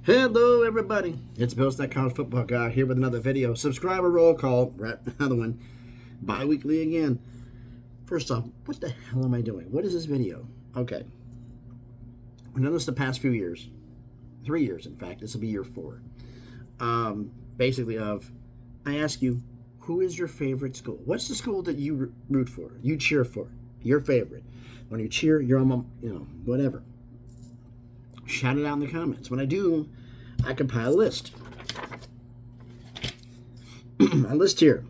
Hello everybody, it's Bill's That College Football Guy here with another video. Subscriber roll call, right, another one, bi-weekly again. First off, what the hell am I doing? What is this video? Okay, I've done this the past few years, 3 years in fact, this will be year 4. Basically I ask you, who is your favorite school? What's the school that you root for, you cheer for, your favorite? When you cheer, you're on, whatever. Shout it out in the comments. When I do, I compile a list. A list here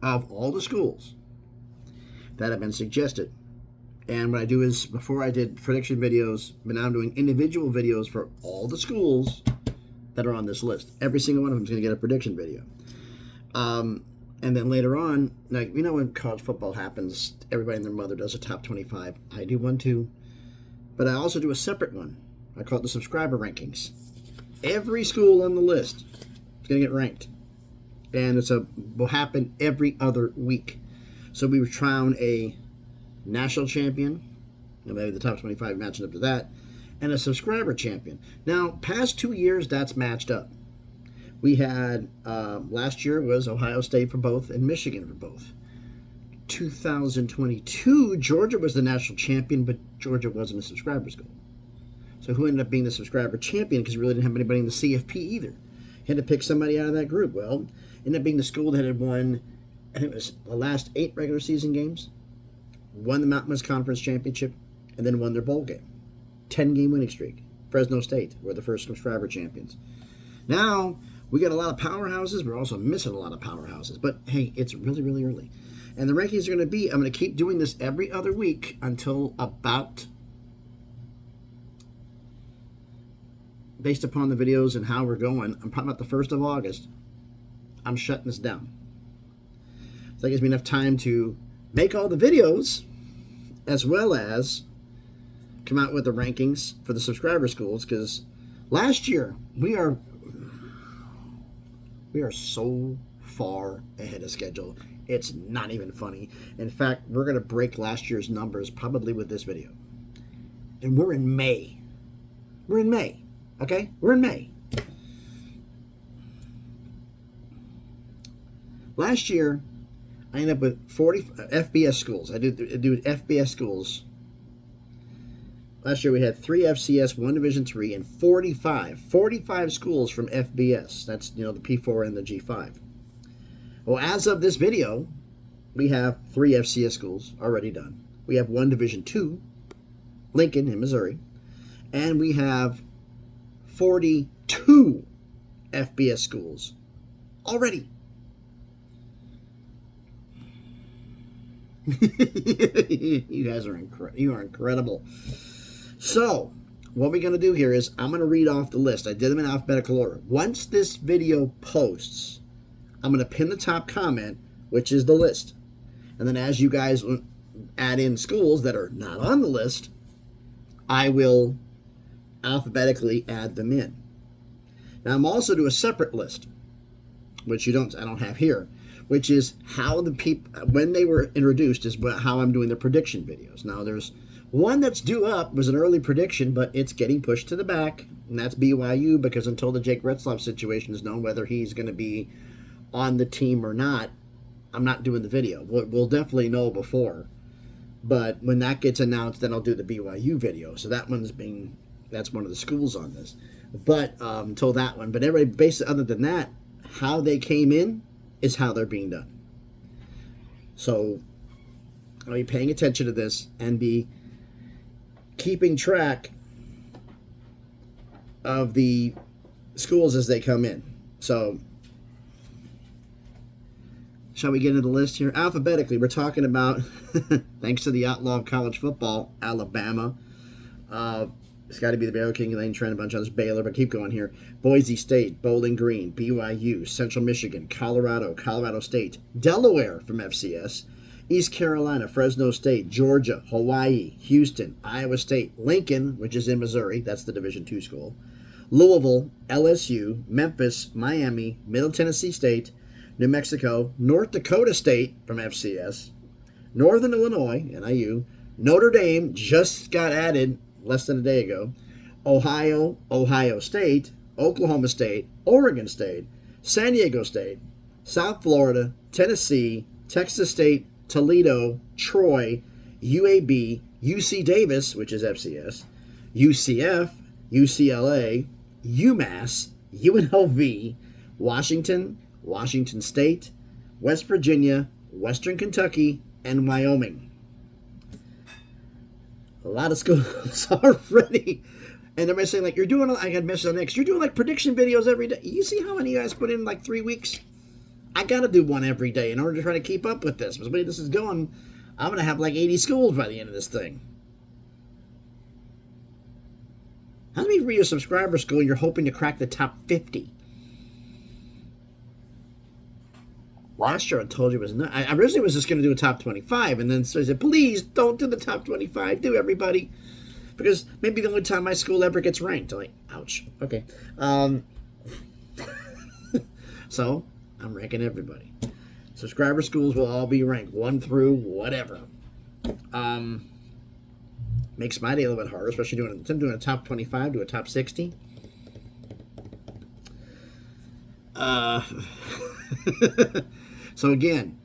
of all the schools that have been suggested. And what I do is, before I did prediction videos, but now I'm doing individual videos for all the schools that are on this list. Every single one of them is going to get a prediction video. And then later on, like, when college football happens, everybody and their mother does a top 25. I do one too. But I also do a separate one. I call it the subscriber rankings. Every school on the list is going to get ranked. And will happen every other week. So we would crown a national champion, and maybe the top 25 matching up to that, and a subscriber champion. Now, past 2 years, that's matched up. We had, last year was Ohio State for both and Michigan for both. 2022, Georgia was the national champion, but Georgia wasn't a subscriber school. So who ended up being the subscriber champion? Because we really didn't have anybody in the CFP either. Had to pick somebody out of that group. Well, ended up being the school that had won, I think it was the last 8 regular season games, won the Mountain West Conference Championship, and then won their bowl game. 10-game winning streak. Fresno State were the first subscriber champions. Now, we got a lot of powerhouses. We're also missing a lot of powerhouses. But, hey, it's really, really early. And the rankings are going to be, I'm going to keep doing this every other week until about, based upon the videos and how we're going, I'm probably about the 1st of August, I'm shutting this down. So that gives me enough time to make all the videos, as well as come out with the rankings for the subscriber schools, because last year, we are so far ahead of schedule. It's not even funny. In fact, we're going to break last year's numbers probably with this video. And we're in May. We're in May. Okay? We're in May. Last year, I ended up with 40 FBS schools. I do FBS schools. Last year we had 3 FCS, 1 Division III, and 45 schools from FBS. That's, the P4 and the G5. Well, as of this video, we have 3 FCS schools already done. We have 1 Division II, Lincoln in Missouri, and we have 42 FBS schools already. You guys are incredible. So, what we're going to do here is I'm going to read off the list. I did them in alphabetical order. Once this video posts, I'm going to pin the top comment, which is the list. And then as you guys add in schools that are not on the list, I will alphabetically add them in. Now, I'm also doing a separate list, which I don't have here, which is how the people, when they were introduced, is how I'm doing the prediction videos. Now, there's one that's due up, was an early prediction, but it's getting pushed to the back, and that's BYU, because until the Jake Retzlaff situation is known, whether he's going to be on the team or not, I'm not doing the video. We'll definitely know before, but when that gets announced, then I'll do the BYU video. So that's one of the schools on this. But until that one, but everybody, basically, other than that, how they came in is how they're being done. So I'll be paying attention to this and be keeping track of the schools as they come in. So, shall we get into the list here? Alphabetically, we're talking about, thanks to the outlaw of college football, Alabama. It's got to be the Baylor, King, Lane, Trent, a bunch of others, Baylor, but keep going here. Boise State, Bowling Green, BYU, Central Michigan, Colorado, Colorado State, Delaware from FCS, East Carolina, Fresno State, Georgia, Hawaii, Houston, Iowa State, Lincoln, which is in Missouri, that's the Division II school, Louisville, LSU, Memphis, Miami, Middle Tennessee State, New Mexico, North Dakota State from FCS, Northern Illinois, NIU, Notre Dame just got added less than a day ago, Ohio, Ohio State, Oklahoma State, Oregon State, San Diego State, South Florida, Tennessee, Texas State, Toledo, Troy, UAB, UC Davis, which is FCS, UCF, UCLA, UMass, UNLV, Washington, Washington State, West Virginia, Western Kentucky, and Wyoming. A lot of schools already. And everybody's saying, like, you're doing, I got messaged on X, you're doing, like, prediction videos every day. You see how many you guys put in, like, 3 weeks? I got to do one every day in order to try to keep up with this. But the way this is going, I'm going to have, like, 80 schools by the end of this thing. How many for your subscriber school you're hoping to crack the top 50? Last year I told you it was not. I originally was just going to do a top 25, and then so I said, please don't do the top 25. Do everybody. Because maybe the only time my school ever gets ranked. I'm like, ouch. Okay. So, I'm ranking everybody. Subscriber schools will all be ranked 1 through whatever. Makes my day a little bit harder, especially doing a top 25 to a top 60. So again,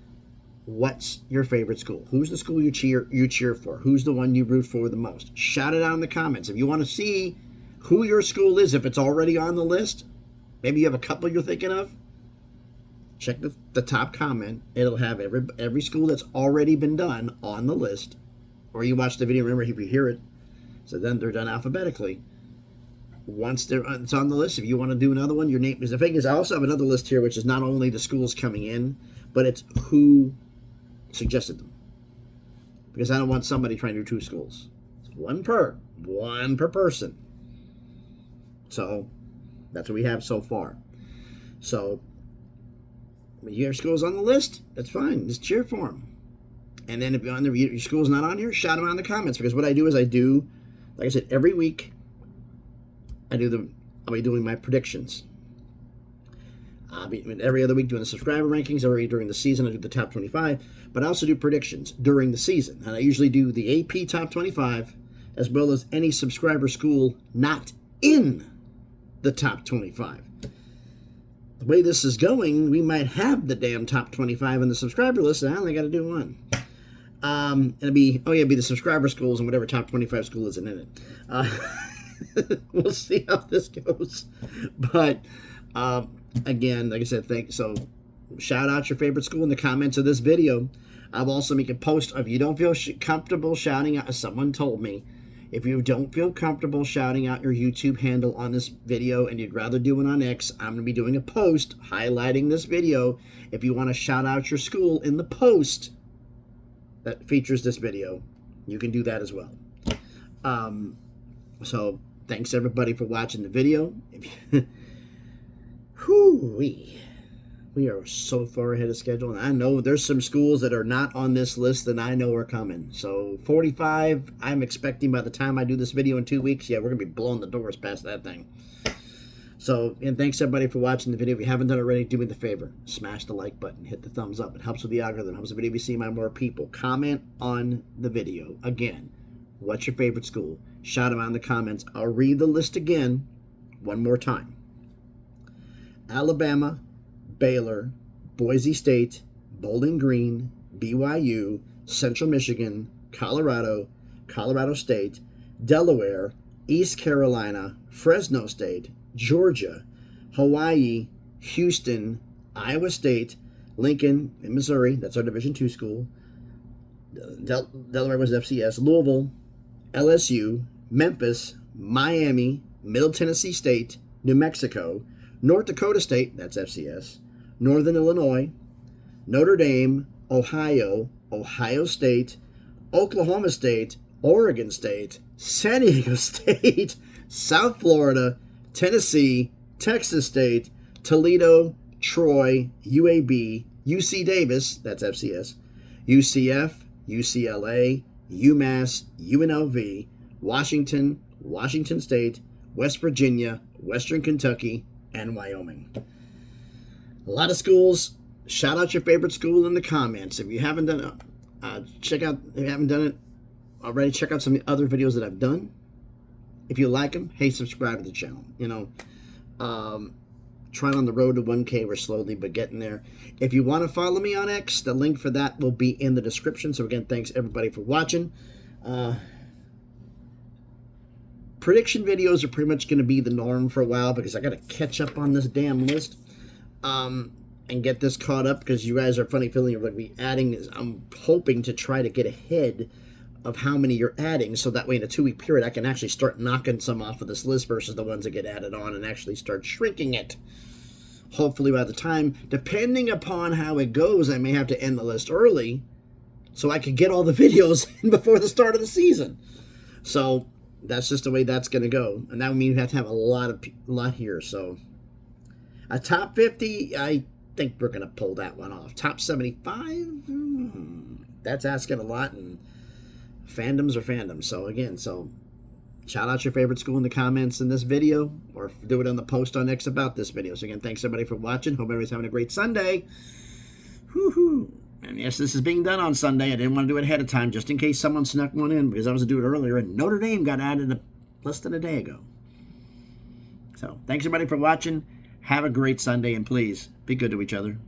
what's your favorite school? Who's the school you cheer for? Who's the one you root for the most? Shout it out in the comments. If you want to see who your school is, if it's already on the list, maybe you have a couple you're thinking of, check the top comment. It'll have every school that's already been done on the list. Or you watch the video, remember, if you hear it. So then they're done alphabetically. Once it's on the list, if you want to do another one, your name is the thing is I also have another list here, which is not only the schools coming in, but it's who suggested them. Because I don't want somebody trying to do 2 schools. It's one per person. So that's what we have so far. So when you have schools on the list, that's fine. Just cheer for them. And then if you're on your school's not on here, shout them out in the comments. Because what I do is like I said, every week I'll be doing my predictions. I'll be every other week doing the subscriber rankings. Already during the season, I do the top 25. But I also do predictions during the season. And I usually do the AP top 25, as well as any subscriber school not in the top 25. The way this is going, we might have the damn top 25 on the subscriber list, and I only got to do one. It'll be the subscriber schools and whatever top 25 school isn't in it. We'll see how this goes. But again, like I said, so shout out your favorite school in the comments of this video. I'll also make a post if you don't feel comfortable shouting out, as someone told me, if you don't feel comfortable shouting out your YouTube handle on this video and you'd rather do it on X, I'm going to be doing a post highlighting this video. If you want to shout out your school in the post that features this video, you can do that as well. So thanks everybody for watching the video. We are so far ahead of schedule, and I know there's some schools that are not on this list that I know are coming. So 45, I'm expecting by the time I do this video in 2 weeks, we're going to be blowing the doors past that thing. So, and thanks everybody for watching the video. If you haven't done it already, do me the favor. Smash the like button. Hit the thumbs up. It helps with the algorithm. It helps the video be seen by more people. Comment on the video. Again, what's your favorite school? Shout them out in the comments. I'll read the list again one more time. Alabama, Baylor, Boise State, Bowling Green, BYU, Central Michigan, Colorado, Colorado State, Delaware, East Carolina, Fresno State, Georgia, Hawaii, Houston, Iowa State, Lincoln in Missouri, that's our Division II school, Delaware was FCS, Louisville, LSU, Memphis, Miami, Middle Tennessee State, New Mexico, North Dakota State, that's FCS, Northern Illinois, Notre Dame, Ohio, Ohio State, Oklahoma State, Oregon State, San Diego State, South Florida, Tennessee, Texas State, Toledo, Troy, UAB, UC Davis, that's FCS, UCF, UCLA, UMass, UNLV, Washington, Washington State, West Virginia, Western Kentucky, and Wyoming. A lot of schools. Shout out your favorite school in the comments. If you haven't done it, if you haven't done it already, check out some of the other videos that I've done. If you like them, hey, subscribe to the channel. Trying on the road to 1K. We're slowly but getting there. If you want to follow me on X, the link for that will be in the description. So again, thanks everybody for watching. Prediction videos are pretty much going to be the norm for a while because I got to catch up on this damn list and get this caught up because you guys are funny feeling you're going to be adding. I'm hoping to try to get ahead of how many you're adding, so that way in a 2-week period I can actually start knocking some off of this list versus the ones that get added on and actually start shrinking it. Hopefully by the time, depending upon how it goes, I may have to end the list early so I can get all the videos in before the start of the season. So that's just the way that's going to go, and that would mean we have to have a lot here. So a top 50, I think we're going to pull that one off. Top 75, that's asking a lot, and fandoms are fandoms. So again, shout out your favorite school in the comments in this video, or do it on the post on X about this video. So again, thanks everybody for watching. Hope everybody's having a great Sunday. Woohoo! And yes, this is being done on Sunday. I didn't want to do it ahead of time just in case someone snuck one in because I was going to do it earlier, and Notre Dame got added less than a day ago. So thanks everybody for watching. Have a great Sunday, and please be good to each other.